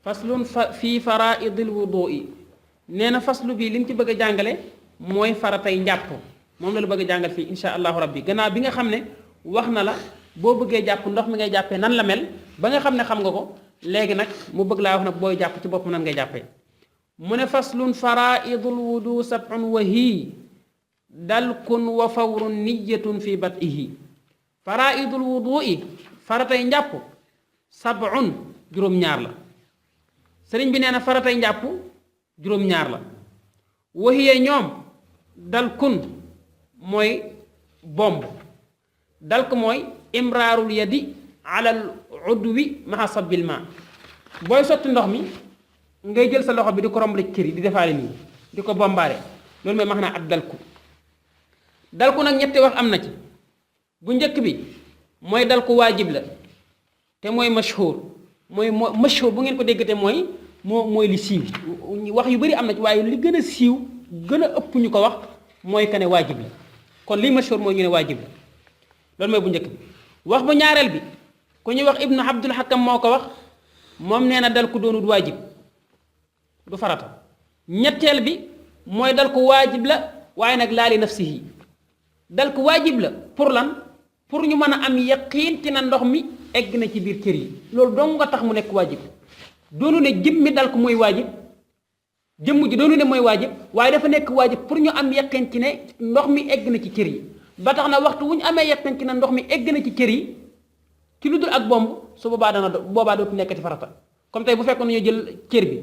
faslun fii faraidil wudui nee na faslu bi li mu ci bëgg a jàngale mooy faratay njàpp moom la bëgg a jàngal fii insha allahu rabbi gannaaw bi nga xam ne wax na la boo bëggee jàpp ndox mi ngay jàppee nan la mel ba nga xam ne xam nga ko léegi nag mu bëgg laa wax nag booy jàpp ci boppam nan ngay jàppee mu ne faslun faraidul wudu sab'un wa hii dalkun wa fawrun niyatun fi bat'ihi faraidul wudui faratay njàpp sab'un juróom-ñaar la sëriñ bi nee na faratay njàpp juróom-ñaar la wa hiya ñoom dalkun mooy bomb dalk mooy imraarul yadi alal udwi maha sabbil ma booy sotti ndox mi ngay jël sa loxo bi di ko rombale ci cër yi di defaale nii di ko bombaale loolu mooy max naa ak dalku nag ñetti wax am na ci bu njëkk bi mooy dalku waajib la te mooy mashhur mooy mashhur bu ngeen ko déggatee mooy li siiw wax yu bari am na ci waaye li gën a siiw gën a ëpp ñu ko wax mooy que ne waajib la kon lii mashhur mooy ñu ne waajib la loolu mooy bu njëkk bi wax bu ñaareel bi ku ñuy wax ibnu abdul hakam moo ko wax moom nee na dal ku doonut waajib du farata ñetteel bi mooy dal ku waajib la waaye nag laali nafsihi dal ku waajib la pour lan pour ñu mën a am yaqiin ci na ndox mi egg na ci biir cër yi loolu dong nga tax mu nekk waajib doonu ne jëmmi dal ko mooy waajib jëmm ji doonu ne mooy waajib waaye dafa nekk waajib pour ñu am yaqiin ci ne ndox mi egg na ci cër yi ba tax na waxtu wu ñu amee yaqiin ci ne ndox mi egg na ci cër yi ci lu dul ak bomb su boobaa dootu nekkati farata comme tey bu fekkoon dañoo jël cër bi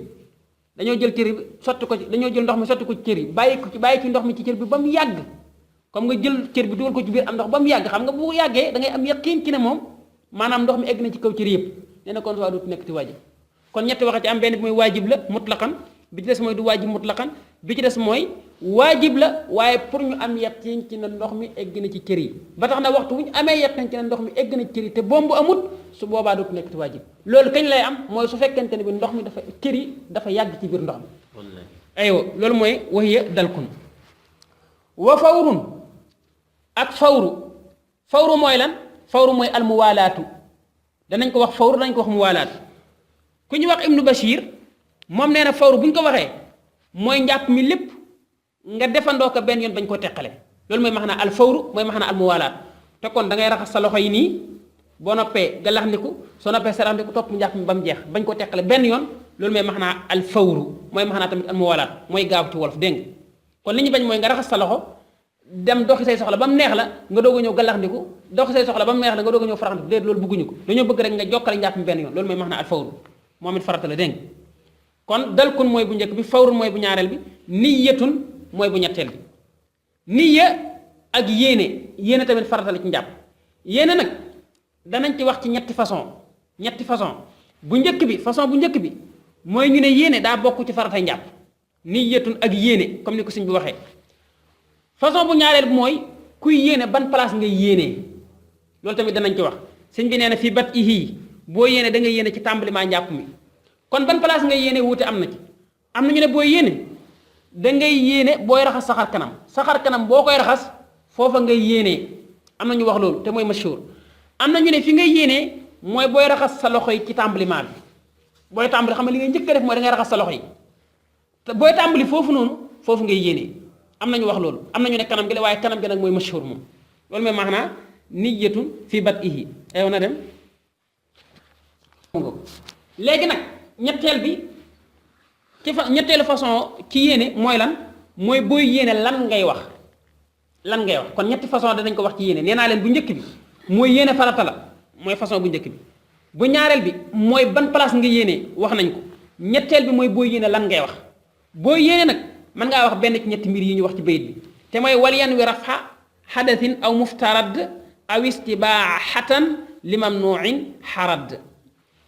dañoo jël cër bi sotti ko ci dañoo jël ndox mi sotti ko ci cër yi bàyyi ci ndox mi ci cër bi ba mu yàgg comme nga jël cër bi dugal ko ci biir am ndox ba mu yàgg xam nga bu yàggee da ngay am yaqiin ci ne moom maanaam ndox mi egg na ci kaw cër yëpp nee na kon waa dootu nekkati waajib kon ñetti wax ci am benn bi mooy waajib la mutlaqan bi ci des mooy du waajib mutlaqan bi ci des mooy waajib la waaye pour ñu am yaqiin ci ne ndox mi egg na ci cër yi ba tax na waxtu wu ñu amee yaqiin ci ne ndox mi egg na ci cër yi te bombu amut su boobaa dootu nekkati waajib loolu kañ lay am mooy su fekkente ne bi ndox mi dafa cër yi dafa yàgg ci biir ndox mi aywa loolu mooy wahiya dalkun wa fawrun ak fawru mooy lan fawru mooy almuwaalaatu danañ ko wax fawru danañ ko wax muwaalaatu ku ñu wax ibnu bashir moom nee na fawru bu ñu ko waxee mooy njàpp mi lépp nga defandoo ko benn yoon bañ koo teqale loolu mooy max naa al fawru mooy max naa al muwaalaatu te kon da ngay raxas sa loxo yi nii boo noppee galaxndiku soo noppee saraxndiku topp njàpp mi ba mu jeex bañ koo teqale benn yoon loolu mooy max naa al fawru mooy max naa tamit al muwaalaatu mooy gaaw ci wolof dégg nga kon li ñu bañ mooy nga raxas sa loxo dem doxi say soxla ba mu neex la nga doog a ñëw galaxndiku doxi say soxla ba mu neex la nga doog a ñëw faraxndiku déet loolu bëgguñu ko dañoo bëgg rek nga jokkale njàpp mi benn yoon loolu mooy max naa al fawru moom it farata la dégg kon dalkun mooy bu njëkk bi fawrun mooy bu ñaareel bi niyatun mooy bu ñetteel bi niya ak yéene tamit farata la ci njàpp yéene nag danañ ci wax ci ñetti façon bu njëkk bi façon bu njëkk bi mooy ñu ne yéene daa bokk ci faratay njàpp niyatun ak yéene comme ni ko sëñ bi waxee façon bu ñaareel bi mooy kuy yéene ban place ngay yéenee loolu tamit danañ ci wax sëñ bi nee na fii bat ihi boo yéene da ngay yéene ci tàmbaliment njàpp mi kon ban place ngay yéene wuute am na ci am na ñu ne booy yéene da ngay yéene booy raxas saxar kanam boo koy raxas foofa ngay yéenee am na ñu wax loolu te mooy mashhur am na ñu ne fi ngay yéenee mooy booy raxas sa loxo yi ci tàmbaliment bi booy tàmbali xam nga li ngay njëkk a def mooy da ngay raxas sa loxo yi te booy tàmbali foofu noonu foofu ngay yéenee am na ñu wax loolu am na ñu ne kanam gi la waaye kanam gi nag mooy mashhur moom loolu mooy maanaam niyatun fi bat'ihi aywa na dem léegi nag ñetteelu façon ci yéene mooy lan mooy booy yéene lan ngay wax kon ñetti façon danañ ko wax ci yéene nee naa leen bu njëkk bi mooy yéene farata la mooy façon bu njëkk bi bu ñaareel bi mooy ban place nga yéene wax nañ ko ñetteel bi mooy booy yéene lan ngay wax booy yéene nag mën ngaa wax benn ci ñetti mbir yi ñu wax ci bayit bi te mooy waliyan wi rafa xadathin aw muftarad aw istibaaxatan li mamnuin xarad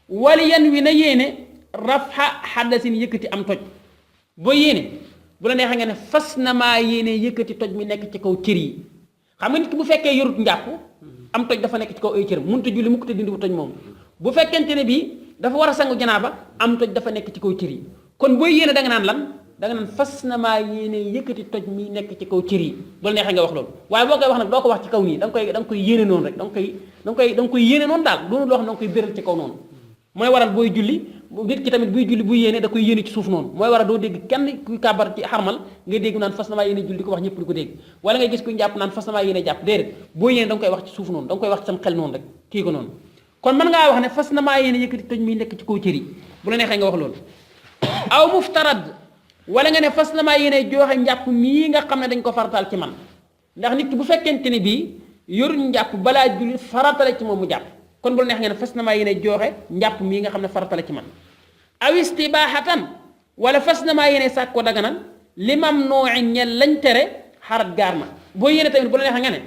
waliyan wi na yéene rafa xadasin yëkkati am toj boo yéene bu la neexee nga ne fas na maa yéene yëkkati toj mi nekk ci kaw cër yi xam nga nit ki bu fekkee yorut njàpp am toj dafa nekk ci kaw ay cër mënut a julli mukk te dindi bu toj moom bu fekkente ne bii dafa war a sangu janaaba am toj dafa nekk ci kaw cër yi kon booy yéene da nga naan lan da nga naan fas na maa yéene yëkkati toj mi nekk ci kaw cër yi bu la neexee nga wax loolu waaye boo koy wax nag doo ko wax ci kaw nii da nga koy yéene noonu rek da nga koy yéene noonu daal doonu loo xam ne da nga koy béral ci kaw noonu mooy waral booy julli nit ki tamit buy julli buy yéene da koy yéene ci suuf noonu mooy war a doo dégg kenn kuy kàbbar ci xarmal nga dégg naan fas na maa yéene julli di ko wax ñëpp di ko dégg wala nga gis kuy jàpp naan fas na maa yéene jàpp déedéet boo yéene da nga koy wax ci suuf noonu da nga koy wax ci sam xel noonu rek kii ko noonu kon mën ngaa wax ne fas na maa yéene yëkkati toj mi nekk ci kaw cër yi bu la neexee nga wax loolu aw muftarad wala nga ne fas na maa yéene joxe njàpp mii nga xam ne dañ ko farataal ci man ndax nit ki bu fekkente ni bii yoruñ njàpp balaa julli faratale ci moom mu jàpp kon bu la neex nga ne fas na maa yéene joxe njàpp mii nga xam ne faratale ci man aw istibaaxatan wala fas na maa yéene sàkk ko daganal li mam nooci ñel lañ tere xarat gaar ma boo yéene tamit bu la neex nga ne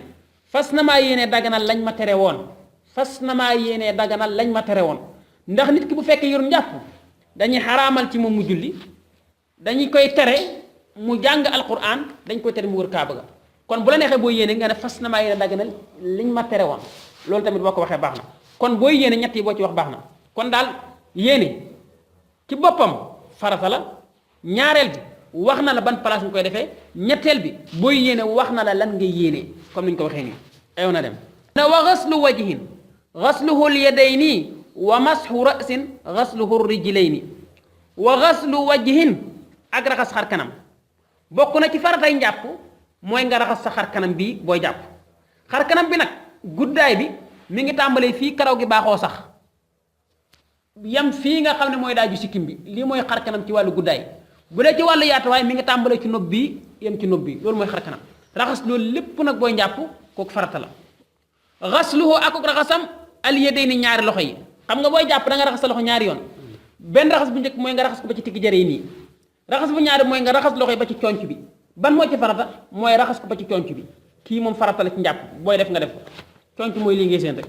fas na maa yéene daganal lañ ma tere woon fas na maa yéene daganal lañ ma tere woon ndax nit ki bu fekkee yor njàpp dañuy xaraamal ci moom mu julli dañuy koy tere mu jàng alquran dañ koy tere mu wër kaaba ga kon bu la neexee boo yéene nga ne fas na maa yéene daganal liñ ma tere woon loolu tamit boo ko waxee baax na kon booy yéene ñett yi boo ci wax baax na kon daal yéene ci boppam farata la ñaareel bi wax na la ban place nga koy defee ñetteel bi booy yéene wax na la lan ngay yéene comme ni ñu ko waxee nii ayow na dem na wa gaslu wajhin gasluhu lyadayni wa mashu rasin gasluhu rijlayni wa gaslu wajhin ak raxas xar kanam bokk na ci faratay njàpp mooy nga raxas sa xar kanam bii booy jàpp xar kanam bi nag guddaay bi mi ngi tàmbalee fii karaw gi baaxoo sax yam fii nga xam ne mooy daaju sikkim bi lii mooy xar kanam ci wàllu guddaay bu dee ci wàllu yaatuwaay mi ngi tàmbalee ci nopp bi yem ci nopp bi loolu mooy xar kanam raxas loolu lépp nag booy njàpp kooku farata la xasluhu ak raxasam al yadayni ñaari loxo yi xam nga booy jàpp da nga raxas sa loxo ñaari yoon benn raxas bu njëkk mooy nga raxas ko ba ci tigg jëre yi nii raxas bu ñaari mooy nga raxas loxo yi ba ci conc bi ban moo ci farata mooy raxas ko ba ci conc bi kii moom farata la ci njàpp booy def nga def ko conc mooy lii ngay seen rek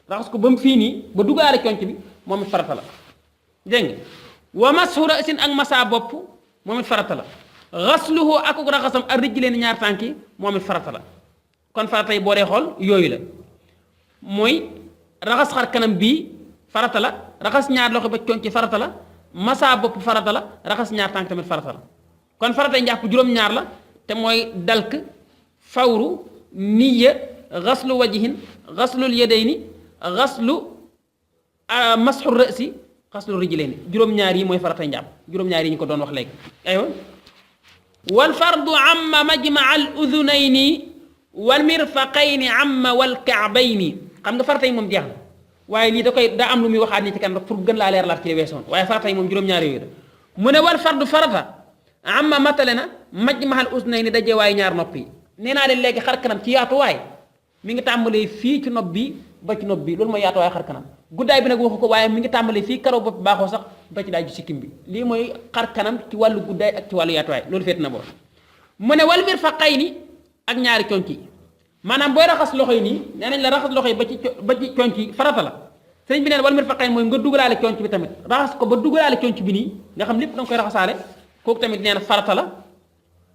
raxas ko ba mu fii nii ba duggaale conc bi moom it farata la dégg nga wa mashu ra'sin ak masa bopp moom it farata la xasluhu ak raxasam ak rijleen ñaar tànk yi moom it farata la kon farata yi boo dee xool yooyu la mooy raxas xar kanam bii farata la raxas ñaar loxo ba conc farata la masa bopp farata la raxas ñaar tànk tamit farata la kon farata yi njàpp juróom-ñaar la te mooy dalk fawru niya xaslu wajhin xaslul yadayni xaslu masxu rësi xaslu rijlayni juróom-ñaar yi mooy faratay njàpp juróom-ñaar yi ñu ko doon wax léegi aywa wal fardu amma majmaa al udunayni wal mirfaqayni amma wal kaabayni xam nga farata yi moom jeex na waaye lii daa am lu muy waxaat ni ci kan pour gën laa leer laat ci li weesoon waaye farata yi moom juróom-ñaar yooyu la mu ne wal fardu farata amma matale na majmaa al udunayni daje waaye ñaar nopp yi nee naa leen léegi xar kanam ci yaatuwaay mi ngi tàmbalee fii ci nopp bi ba ci nopp bi loolu mooy yaatuwaay xar kanam guddaay bi nag waxu ko waaye mi ngi tàmbalee fii karaw bopp baaxoo sax ba ci daaju sikkim bi lii mooy xar kanam ci wàllu guddaay ak ci wàllu yaatuwaay loolu féet na boobu mu ne wal mirfaqayni ak ñaari conc yi maanaam booy raxas loxo yi nii nee nañ la raxas loxo yi ba ci conc yi farata la sëñ bi neen wal mirfaqayni mooy nga dugalaale conc bi tamit raxas ko ba dugalaale conc bi nii nga xam lépp da nga koy raxasaale kooku tamit nee na farata la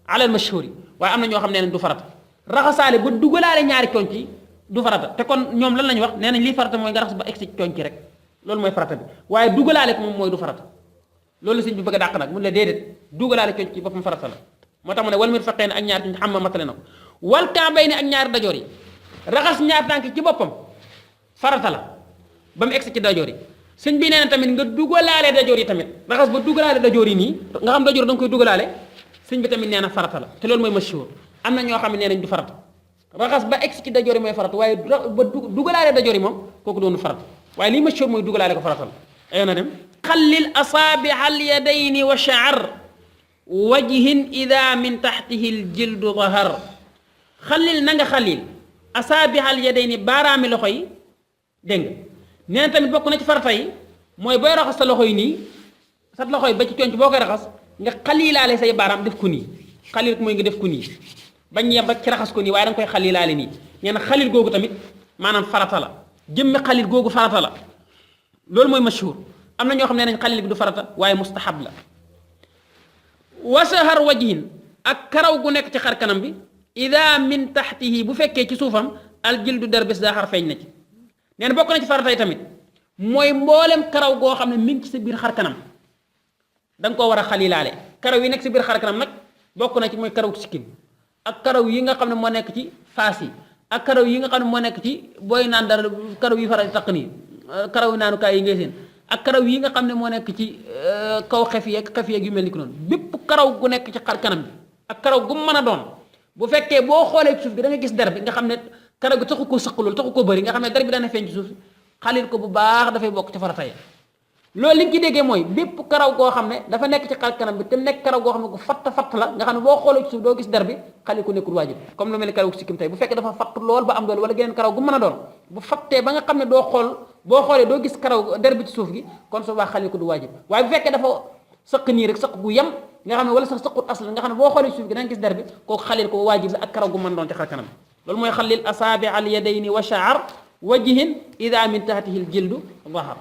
alal mashhuri waaye am na ñoo xam ne nañ du farata raxasaale ba dugalaale ñaari conc yi du farata te kon ñoom lan lañu wax nee nañ lii farata mooy nga raxas ba egsi ci conc rek loolu mooy farata bi waaye dugalaale ko moom mooy du farata loolu sëñ bi bëgg a dàq nag mun la déedéet dugalaale conc ci boppam farata la moo tax mu ne wal mirfaqayni ak ñaari conc xam ma matale na ko wal kaabayni ak ñaari dajoor yi raxas ñaar tànk ci boppam farata la ba mu egsi ci dajoor yi sëñ bi nee na tamit nga dugalaale dajoor yi tamit raxas ba dugalaale dajoor yi nii nga xam dajoor da nga koy dugalaale sëñ bi tamit nee na farata la te loolu mooy mashhur am na ñoo xam ne nee nañ du farata raxas ba egsi ci dajoor yi mooy farata waaye ba dugalaale dajoor yi moom kooku doonu farata waaye lii mashhur mooy dugalaale ko farata la ayo na dem xallil asaabi al yadayni wa sha'r wajhin ida min taxtihi l jildu zahar xallil na nga xallil asaabi al yadayni baaraami loxo yi dégg nga nee na tamit bokk na ci farata yi mooy booy raxas sa loxo yi nii sa loxo yi ba ci conc boo koy raxas nga xalilaale say baaraam def ko nii xalil ko mooy nga def ko nii bañ yem rek ci raxas ko nii waaye da nga koy xalilaale nii nee na xalil googu tamit maanaam farata la jëmmi xalil googu farata la loolu mooy mashhur am na ñoo xam ne nañ xalil bi du farata waaye mustahab la wasahar wajhin ak karaw gu nekk ci xar kanam bi ida min taxtihi bu fekkee ci suufam al jildu der bés daa xar feeñ na ci nee na bokk na ci farata yi tamit mooy mboolem karaw goo xam ne mi ngi ci sa biir xar kanam da nga koo war a xalilaale karaw yi nekk si biir xar kanam nag bokk na ci mooy karaw sikkim ak karaw yi nga xam ne moo nekk ci faas yi ak karaw yi nga xam ne moo nekk ci booy naan dara karaw yi faral di taq nii karaw yi naanukaay yi ngay seen ak karaw yi nga xam ne moo nekk ci kaw xef yeeg yu mel ni ki noonu bépp karaw gu nekk ci xar kanam bi ak karaw gu mën a doon bu fekkee boo xoolee ci suuf bi da nga gis der bi nga xam ne karaw gi taxu ko sëq loolu taxu ko bëri nga xam ne der bi dana feeñ ci suuf xalil ko bu baax dafay bokk ci farata yi loolu li nga ci déggee mooy bépp karaw goo xam ne dafa nekk ci xar kanam bi te nekk karaw goo xam ne ku fatt la nga xam ne boo xoolee ci suuf doo gis der bi xalil ko nekkul waajib comme lu mel ni karaw sikkim tey bu fekkee dafa fatt lool ba am doole wala geneen karaw gu mën a doon bu fattee ba nga xam ne boo xoolee doo gis karaw der bi ci suuf gi kon su baax xalil ko du waajib waaye bu fekkee dafa sëq nii rek sëq gu yem nga xam ne wala sax sëqut aslan nga xam ne boo xoolee ci suuf gi da nga gis der bi kooku xalil ko waajib la ak karaw gu mën doon ci xar kanam loolu mooy xalil asaabi al yadayni wa sha'r wajhin ida min tahtihi al jildu zahar